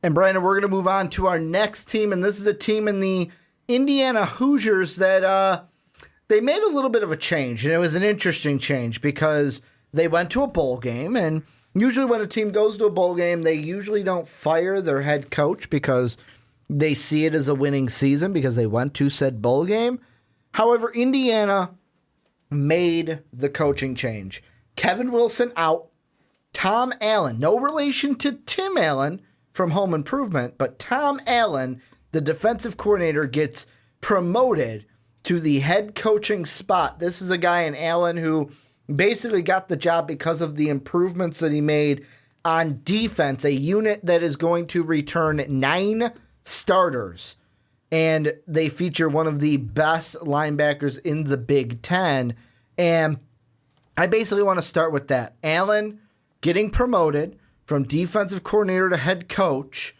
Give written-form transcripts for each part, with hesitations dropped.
And Brandon, we're going to move on to our next team, and this is a team in the Indiana Hoosiers that they made a little bit of a change, and it was an interesting change because they went to a bowl game, and usually when a team goes to a bowl game, they usually don't fire their head coach because they see it as a winning season because they went to said bowl game. However, Indiana made the coaching change. Kevin Wilson out. Tom Allen, no relation to Tim Allen from Home Improvement, but Tom Allen, the defensive coordinator, gets promoted to the head coaching spot. This is a guy in Allen who basically got the job because of the improvements that he made on defense, a unit that is going to return 9 starters. And they feature one of the best linebackers in the Big Ten. And I basically want to start with that. Allen getting promoted from defensive coordinator to head coach.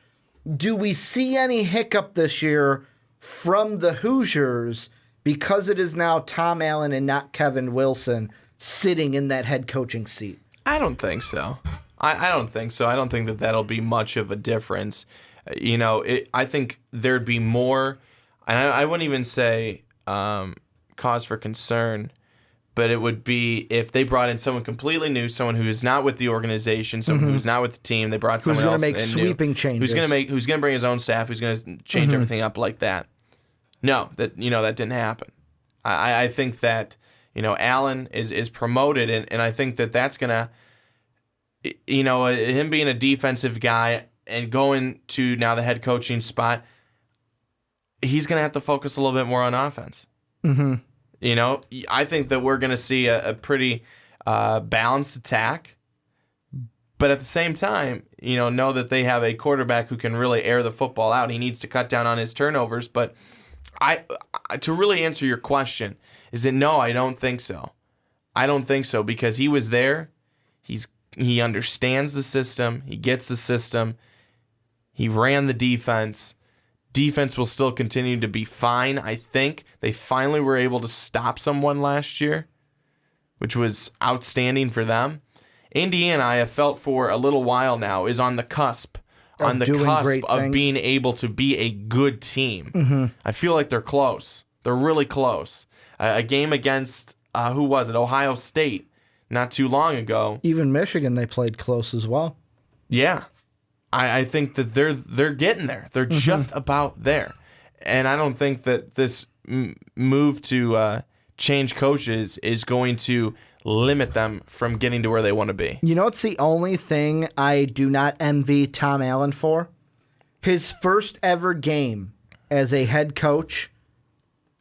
Do we see any hiccup this year from the Hoosiers because it is now Tom Allen and not Kevin Wilson sitting in that head coaching seat? I don't think so. I don't think so. I don't think that that'll be much of a difference. I think there'd be more, and I wouldn't even say cause for concern, but it would be if they brought in someone completely new, someone who is not with the organization, someone who's not with the team. They brought someone else in who's going to make sweeping changes. Who's going to bring his own staff, who's going to change everything up like that. No, that didn't happen. I think that Allen is promoted, and I think that's going to, him being a defensive guy and going to now the head coaching spot, he's going to have to focus a little bit more on offense. Mm-hmm. I think that we're going to see a pretty balanced attack, but at the same time, know that they have a quarterback who can really air the football out. He needs to cut down on his turnovers, but to really answer your question, is it no, I don't think so. I don't think so because he was there. He understands the system. He gets the system. He ran the defense. Defense will still continue to be fine, I think. They finally were able to stop someone last year, which was outstanding for them. Indiana, I have felt for a little while now, is on the cusp of being able to be a good team. Mm-hmm. I feel like they're close. They're really close. A game against, who was it? Ohio State, not too long ago. Even Michigan, they played close as well. Yeah. I think that they're getting there. They're just about there. And I don't think that this move to change coaches is going to limit them from getting to where they want to be. It's the only thing I do not envy Tom Allen for? His first ever game as a head coach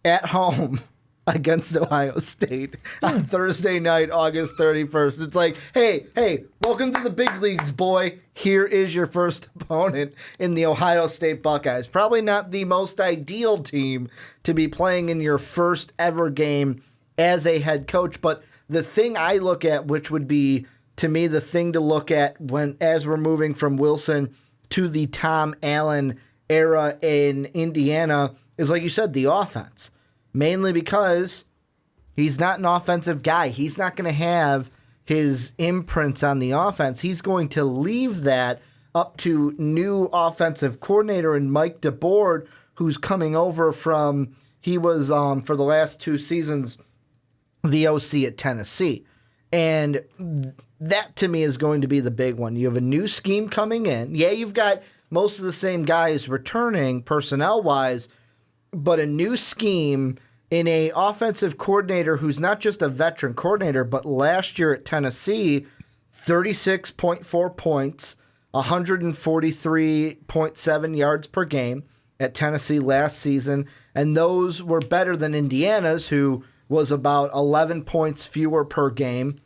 at home against Ohio State on Thursday night, August 31st. It's like, hey, welcome to the big leagues, boy. Here is your first opponent in the Ohio State Buckeyes. Probably not the most ideal team to be playing in your first ever game as a head coach, but the thing I look at, which would be, to me, the thing to look at as we're moving from Wilson to the Tom Allen era in Indiana, is, like you said, the offense. Mainly because he's not an offensive guy. He's not going to have his imprints on the offense. He's going to leave that up to new offensive coordinator and Mike DeBoard, who's coming over from, he was, for the last 2 seasons, the OC at Tennessee. And that, to me, is going to be the big one. You have a new scheme coming in. Yeah, you've got most of the same guys returning personnel-wise, but a new scheme in a offensive coordinator who's not just a veteran coordinator, but last year at Tennessee, 36.4 points, 143.7 yards per game at Tennessee last season, and those were better than Indiana's, who was about 11 points fewer per game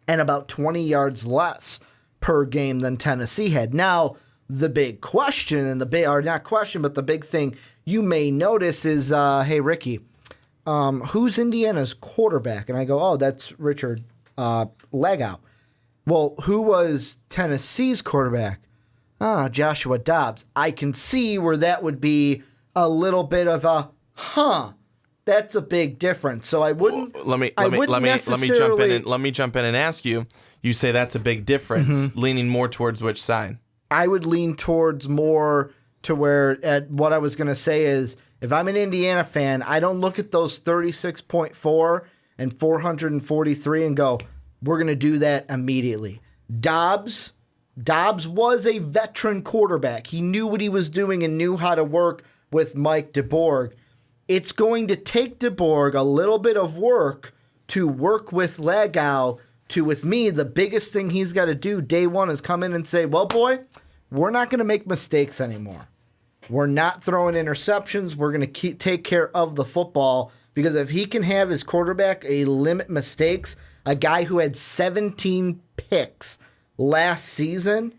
and about 20 yards less per game than Tennessee had. Now, the big question, and the big thing you may notice is, hey, Ricky, who's Indiana's quarterback? And I go, oh, that's Richard Legout. Well, who was Tennessee's quarterback? Joshua Dobbs. I can see where that would be a little bit of a, that's a big difference. So I wouldn't. Let me jump in and ask you. You say that's a big difference, leaning more towards which side? I would lean towards more to where what I was going to say is if I'm an Indiana fan, I don't look at those 36.4 and 443 and go, we're going to do that immediately. Dobbs was a veteran quarterback. He knew what he was doing and knew how to work with Mike DeBorg. It's going to take DeBorg a little bit of work to work with Legal to, with me, the biggest thing he's got to do day one is come in and say, well, boy, we're not going to make mistakes anymore. We're not throwing interceptions. We're going to take care of the football, because if he can have his quarterback limit mistakes, a guy who had 17 picks last season,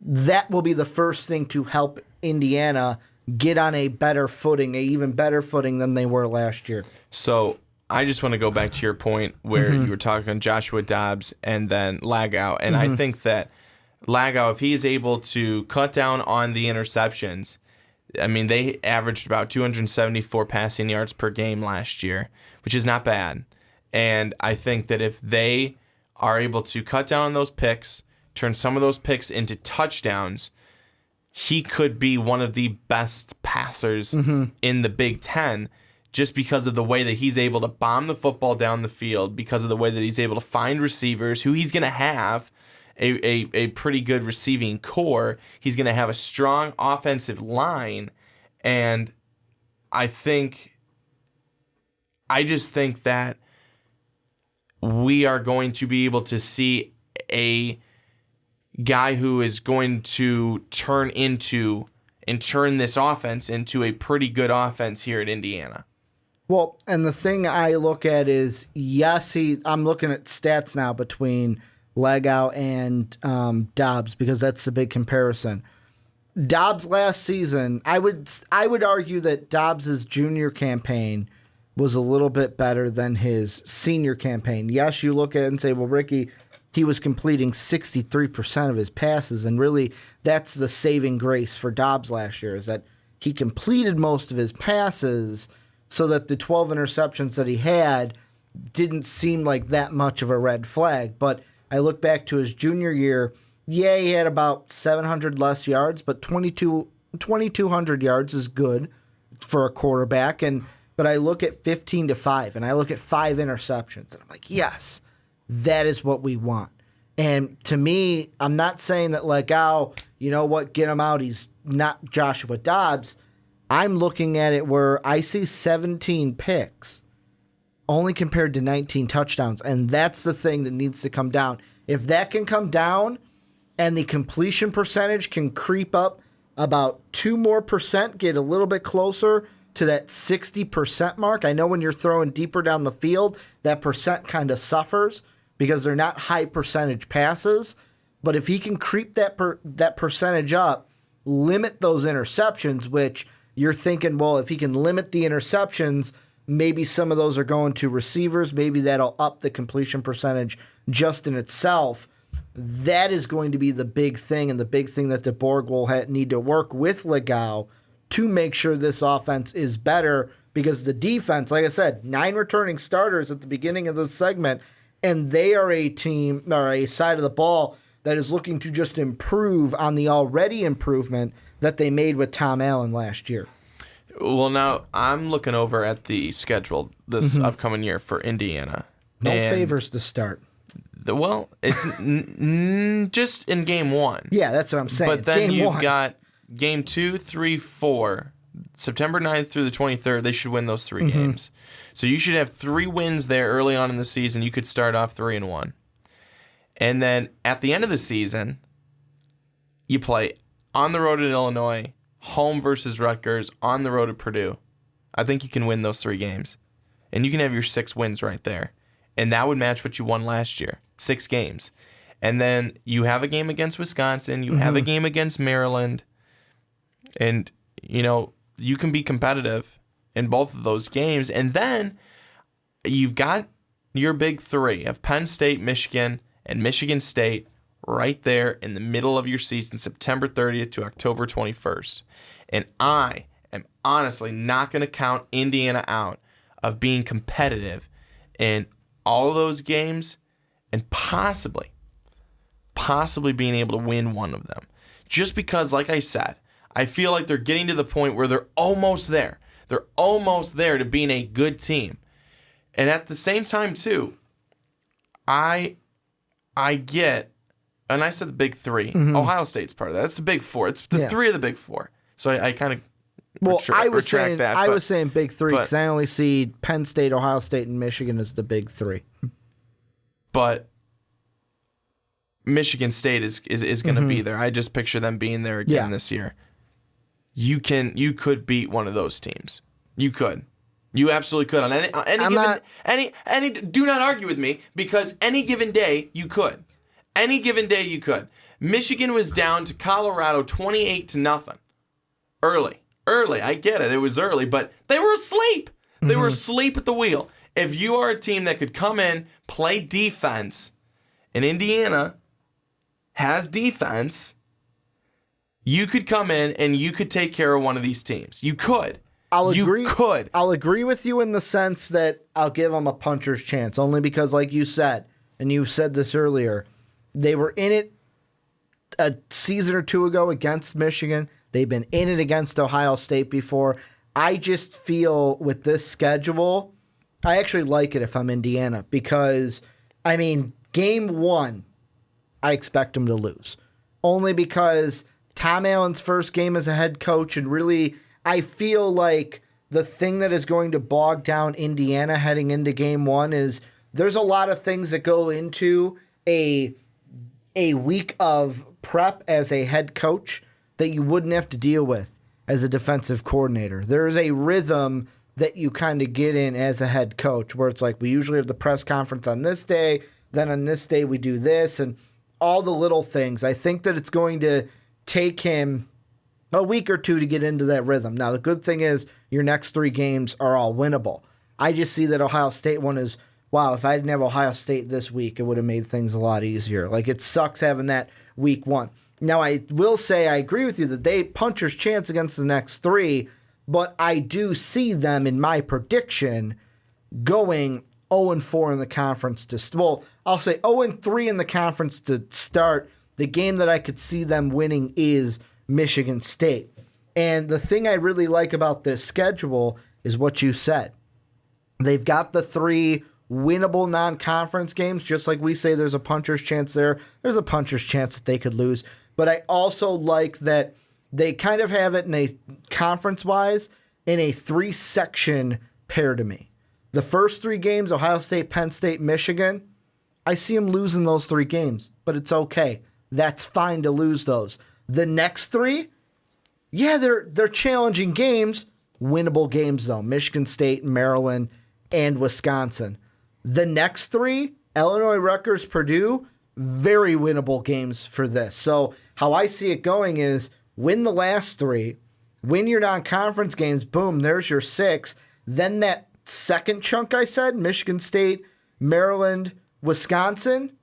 that will be the first thing to help Indiana get on a better footing, a even better footing than they were last year. So I just want to go back to your point where you were talking Joshua Dobbs and then Lagow. And I think that Lagow, if he is able to cut down on the interceptions, I mean, they averaged about 274 passing yards per game last year, which is not bad. And I think that if they are able to cut down on those picks, turn some of those picks into touchdowns, he could be one of the best passers in the Big Ten, just because of the way that he's able to bomb the football down the field, because of the way that he's able to find receivers who he's going to have a pretty good receiving core. He's going to have a strong offensive line. And I just think that we are going to be able to see a guy who is going to turn this offense into a pretty good offense here at Indiana. Well, and the thing I look at is, yes, I'm looking at stats now between Legal and Dobbs, because that's the big comparison. Dobbs last season, I would argue that Dobbs' junior campaign was a little bit better than his senior campaign. Yes, you look at it and say, well, Ricky, he was completing 63% of his passes, and really that's the saving grace for Dobbs last year, is that he completed most of his passes so that the 12 interceptions that he had didn't seem like that much of a red flag. But I look back to his junior year, he had about 700 less yards, but 2,200 yards is good for a quarterback. But I look at 15-5, and I look at 5 interceptions, and I'm like, yes, that is what we want. And to me, I'm not saying that Legal, you know what, get him out, he's not Joshua Dobbs. I'm looking at it where I see 17 picks only compared to 19 touchdowns, and that's the thing that needs to come down. If that can come down and the completion percentage can creep up about 2 more percent, get a little bit closer to that 60% mark. I know when you're throwing deeper down the field, that percent kind of suffers because they're not high percentage passes. But if he can creep that percentage up, limit those interceptions, which you're thinking, well, if he can limit the interceptions, maybe some of those are going to receivers. Maybe that'll up the completion percentage just in itself. That is going to be the big thing, and the big thing that DeBorg will need to work with Legal to make sure this offense is better, because the defense, like I said, 9 returning starters at the beginning of this segment, and they are a team or a side of the ball that is looking to just improve on the already improvement that they made with Tom Allen last year. Well, now I'm looking over at the schedule this upcoming year for Indiana. No favors to start. Well, it's just in game 1. Yeah, that's what I'm saying. But then you've got game 2, 3, 4, September 9th through the 23rd. They should win those 3 games. So you should have 3 wins there early on in the season. You could start off 3-1. And then at the end of the season, you play on the road at Illinois, home versus Rutgers, on the road at Purdue. I think you can win those 3 games. And you can have your 6 wins right there. And that would match what you won last year, 6 games. And then you have a game against Wisconsin. You have a game against Maryland. And, you know, you can be competitive in both of those games. And then you've got your big 3 of Penn State, Michigan, and Michigan State right there in the middle of your season, September 30th to October 21st. And I am honestly not going to count Indiana out of being competitive in all of those games and possibly being able to win one of them. just because, like I said, I feel like they're getting to the point where they're almost there. They're almost there to being a good team. And at the same time, too, I get, and I said the big three. Ohio State's part of that. That's the big four. It's the three of the big four. So I kind of retract that. I was saying big three because I only see Penn State, Ohio State, and Michigan as the big three. But Michigan State is going to be there. I just picture them being there again this year. You could beat one of those teams. You could. You absolutely could on any do not argue with me, because any given day you could. Any given day you could. Michigan was down to Colorado 28-0. Early. I get it. It was early, but they were asleep. They were asleep at the wheel. If you are a team that could come in, play defense, and Indiana has defense, you could come in and you could take care of one of these teams. You could. I'll agree with you in the sense that I'll give them a puncher's chance, only because, like you said, and you said this earlier, they were in it a season or two ago against Michigan. They've been in it against Ohio State before. I just feel with this schedule, I actually like it if I'm Indiana because, I mean, game one, I expect them to lose. Only because Tom Allen's first game as a head coach, and really, I feel like the thing that is going to bog down Indiana heading into game one is there's a lot of things that go into a week of prep as a head coach that you wouldn't have to deal with as a defensive coordinator. There's a rhythm that you kind of get in as a head coach where it's like we usually have the press conference on this day, then on this day we do this, and all the little things. I think that it's going to take him a week or two to get into that rhythm. Now, the good thing is your next three games are all winnable. I just see that Ohio State one is, wow, if I didn't have Ohio State this week, it would have made things a lot easier. Like, it sucks having that week one. Now, I will say I agree with you that they puncher's chance against the next three, but I do see them in my prediction going 0-4 in the conference I'll say 0-3 in the conference to start. The game that I could see them winning is Michigan State. And the thing I really like about this schedule is what you said. They've got the three winnable non-conference games, just like we say there's a puncher's chance there. There's a puncher's chance that they could lose. But I also like that they kind of have it in a conference-wise in a three-section pair to me. The first three games, Ohio State, Penn State, Michigan, I see them losing those three games, but it's okay. That's fine to lose those. The next three, yeah, they're challenging games, winnable games though. Michigan State, Maryland, and Wisconsin. The next three, Illinois, Rutgers, Purdue, very winnable games for this. So how I see it going is win the last three, win your non-conference games, boom, there's your six. Then that second chunk I said, Michigan State, Maryland, Wisconsin,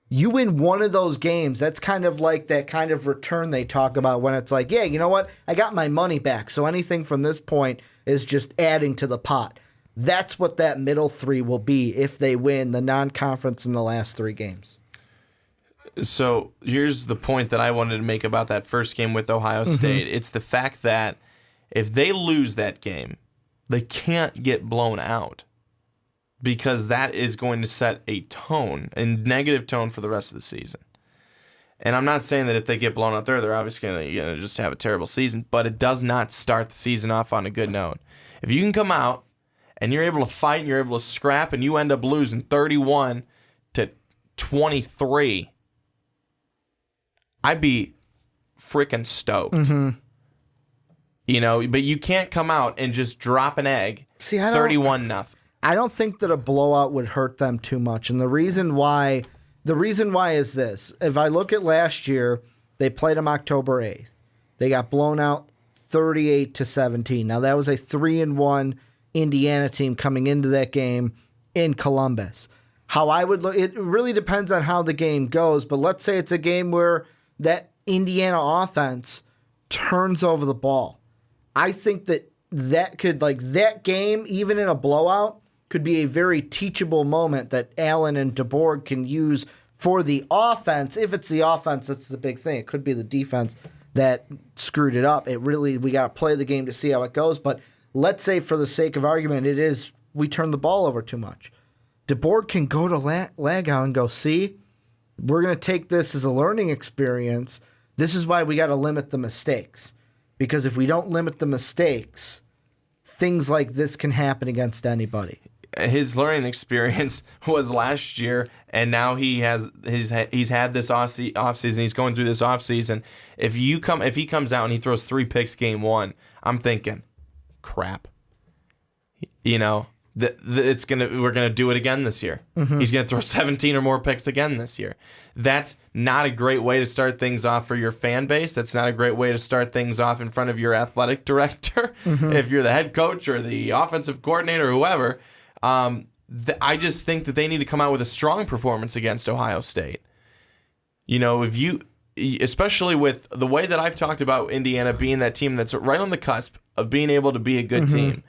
you win one of those games. That's kind of like that kind of return they talk about when it's like, yeah, you know what? I got my money back. So anything from this point is just adding to the pot. That's what that middle three will be if they win the non-conference in the last three games. So here's the point that I wanted to make about that first game with Ohio State. It's the fact that if they lose that game, they can't get blown out, because that is going to set a tone, a negative tone for the rest of the season. And I'm not saying that if they get blown out there, they're obviously going to just have a terrible season, but it does not start the season off on a good note. If you can come out and you're able to fight and you're able to scrap and you end up losing 31-23, I'd be freaking stoked. You know, but you can't come out and just drop an egg. 31-0. I don't think that a blowout would hurt them too much. And the reason why is this. If I look at last year, they played them October 8th. They got blown out 38-17. Now that was a 3-1 Indiana team coming into that game in Columbus. How I would look, it really depends on how the game goes, but let's say it's a game where that Indiana offense turns over the ball. I think that could, like, that game, even in a blowout, could be a very teachable moment that Allen and DeBoer can use For the offense, if it's the offense, that's the big thing. It could be the defense that screwed it up. We got to play the game to see how it goes. But let's say, for the sake of argument, it is we turn the ball over too much. DeBoer can go to Lagow and go, see, we're going to take this as a learning experience. This is why we got to limit the mistakes. Because if we don't limit the mistakes, things like this can happen against anybody. His learning experience was last year, and now he's had this offseason. He's going through this offseason. If he comes out and he throws 3 picks game 1, I'm thinking, crap. You know, we're gonna do it again this year. Mm-hmm. He's gonna throw 17 or more picks again this year. That's not a great way to start things off for your fan base. That's not a great way to start things off in front of your athletic director. Mm-hmm. If you're the head coach or the offensive coordinator or whoever. I just think that they need to come out with a strong performance against Ohio State. You know, especially with the way that I've talked about Indiana being that team that's right on the cusp of being able to be a good team,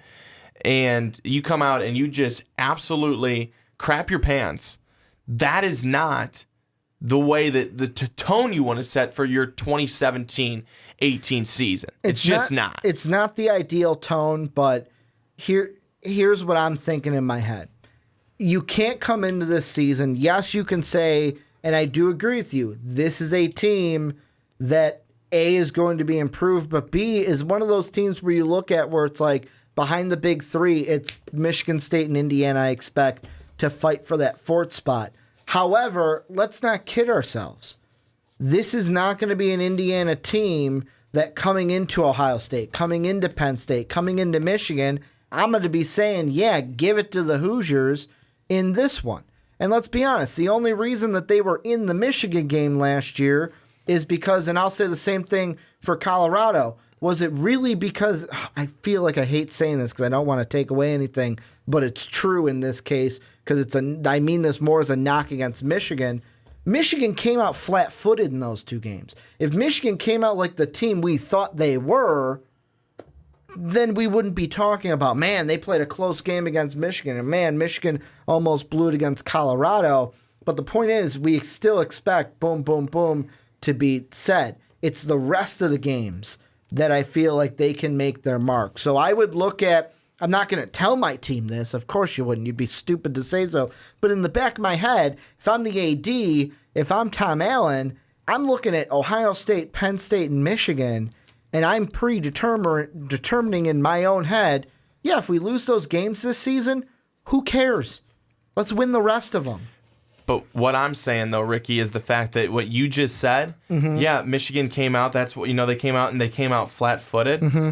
and you come out and you just absolutely crap your pants, that is not the way that the tone you want to set for your 2017-18 season. It's just not. It's not the ideal tone, but here's what I'm thinking in my head. You can't come into this season. Yes, you can say, and I do agree with you, this is a team that A, is going to be improved, but B, is one of those teams where you look at where it's like behind the big 3, it's Michigan State and Indiana, I expect, to fight for that 4th spot. However, let's not kid ourselves. This is not going to be an Indiana team that coming into Ohio State, coming into Penn State, coming into Michigan, I'm going to be saying, yeah, give it to the Hoosiers in this one. And let's be honest, the only reason that they were in the Michigan game last year is because, and I'll say the same thing for Colorado, was it really because, I feel like I hate saying this because I don't want to take away anything, but it's true in this case because I mean this more as a knock against Michigan. Michigan came out flat-footed in those 2 games. If Michigan came out like the team we thought they were, then we wouldn't be talking about, man, they played a close game against Michigan, and man, Michigan almost blew it against Colorado. But the point is, we still expect boom, boom, boom to be said. It's the rest of the games that I feel like they can make their mark. So I would look at, I'm not going to tell my team this, of course you wouldn't, you'd be stupid to say so, but in the back of my head, if I'm the AD, if I'm Tom Allen, I'm looking at Ohio State, Penn State, and Michigan, and I'm determining in my own head, yeah, if we lose those games this season, who cares? Let's win the rest of them. But what I'm saying, though, Ricky, is the fact that what you just said, yeah, Michigan came out, that's what, they came out flat-footed. Mm-hmm.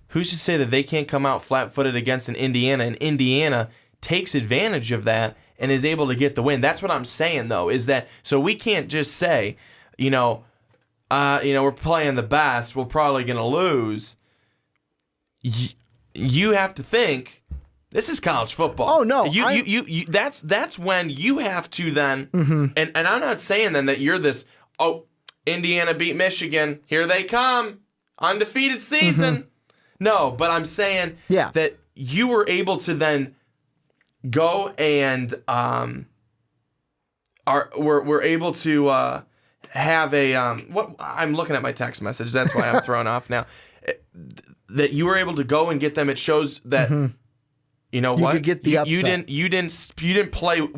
Who's to say that they can't come out flat-footed against an Indiana, and Indiana takes advantage of that and is able to get the win? That's what I'm saying, though, is that, so we can't just say, we're playing the best, we're probably going to lose. You have to think, this is college football. Oh, no. That's when you have to then, and I'm not saying then that you're this, Indiana beat Michigan, here they come, undefeated season. No, but I'm saying that you were able to then go and we're able to have a what I'm looking at my text message. That's why I'm thrown off now. That you were able to go and get them. It shows that you know you what could get the upset. You didn't play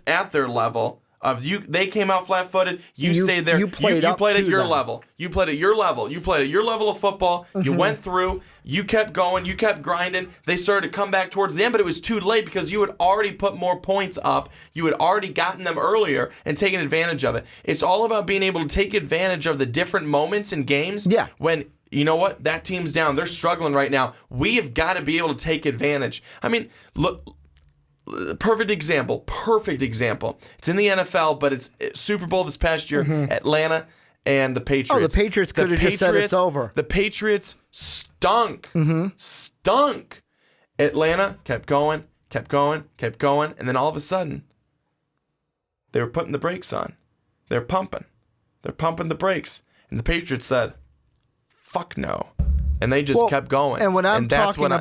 at their level. They came out flat-footed. You stayed there. You played at your level. You played at your level. You played at your level of football. You went through. You kept going. You kept grinding. They started to come back towards the end, but it was too late because you had already put more points up. You had already gotten them earlier and taken advantage of it. It's all about being able to take advantage of the different moments in games. Yeah. When you know what, that team's down. They're struggling right now. We have got to be able to take advantage. I mean, look. Perfect example. It's in the NFL, but it's Super Bowl this past year. Atlanta and the Patriots. Oh, the Patriots could have just said it's over. The Patriots stunk. Stunk. Atlanta kept going, and then all of a sudden, they were putting the brakes on. They're pumping the brakes, and the Patriots said, "Fuck no." And they just kept going. And that's what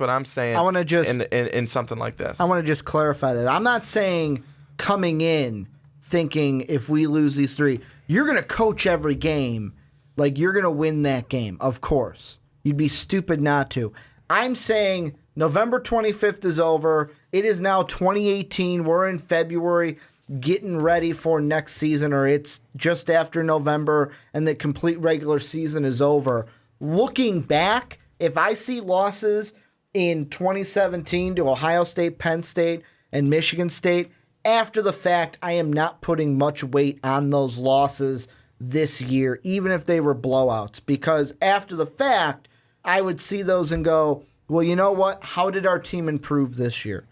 I'm saying. I want to just in something like this. I want to just clarify that I'm not saying coming in thinking if we lose these 3, you're going to coach every game. Like, you're going to win that game, of course. You'd be stupid not to. I'm saying November 25th is over. It is now 2018. We're in February, getting ready for next season, or it's just after November and the complete regular season is over. Looking back, if I see losses in 2017 to Ohio State, Penn State, and Michigan State, after the fact, I am not putting much weight on those losses this year, even if they were blowouts, because after the fact, I would see those and go, well, you know what? How did our team improve this year?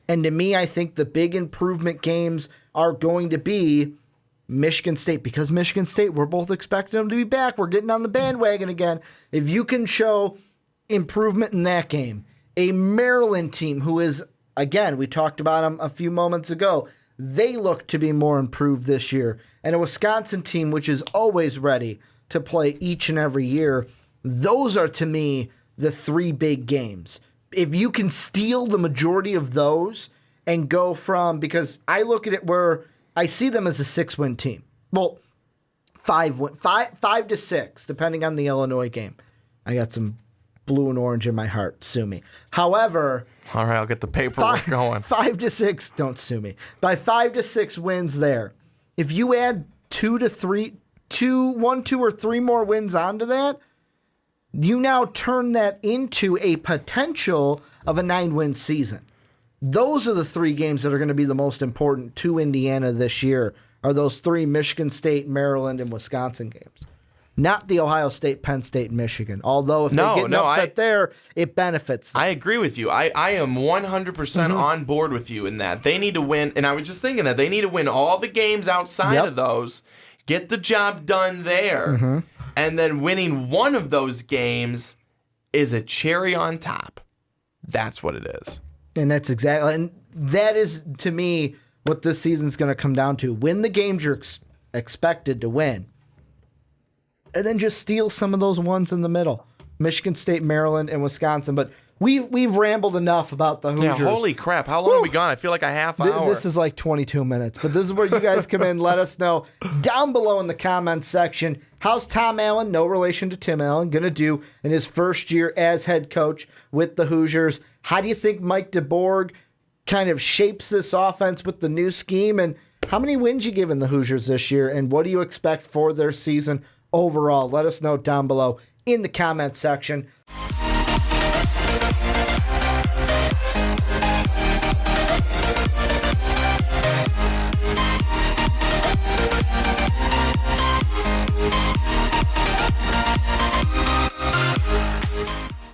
And to me, I think the big improvement games are going to be Michigan State, because Michigan State, we're both expecting them to be back. We're getting on the bandwagon again. If you can show improvement in that game, a Maryland team who is, again, we talked about them a few moments ago, they look to be more improved this year. And a Wisconsin team which is always ready to play each and every year. Those are, to me, the 3 big games. If you can steal the majority of those and go from, because I look at it where I see them as a 6-win team. Well, 5 to 6, depending on the Illinois game. I got some blue and orange in my heart. Sue me. However, all right, I'll get the paperwork going. 5 to 6, don't sue me. By 5 to 6 wins there, if you add 2 to 3, 1, 2, or 3 more wins onto that, you now turn that into a potential of a 9-win season. Those are the 3 games that are going to be the most important to Indiana this year, are those 3 Michigan State, Maryland, and Wisconsin games. Not the Ohio State, Penn State, and Michigan. Although if they get upset there, it benefits them. I agree with you. I am 100% on board with you in that. They need to win, and I was just thinking that they need to win all the games outside of those, get the job done there, and then winning one of those games is a cherry on top. That's what it is. And that's exactly, and that is, to me, what this season's going to come down to. Win the games you're expected to win. And then just steal some of those ones in the middle. Michigan State, Maryland, and Wisconsin. But we've rambled enough about the Hoosiers. Yeah, holy crap. How long have we gone? I feel like a half hour. This is like 22 minutes. But this is where you guys come in. Let us know down below in the comments section. How's Tom Allen, no relation to Tim Allen, going to do in his first year as head coach with the Hoosiers? How do you think Mike DeBorg kind of shapes this offense with the new scheme? And how many wins you giving the Hoosiers this year? And what do you expect for their season overall? Let us know down below in the comments section.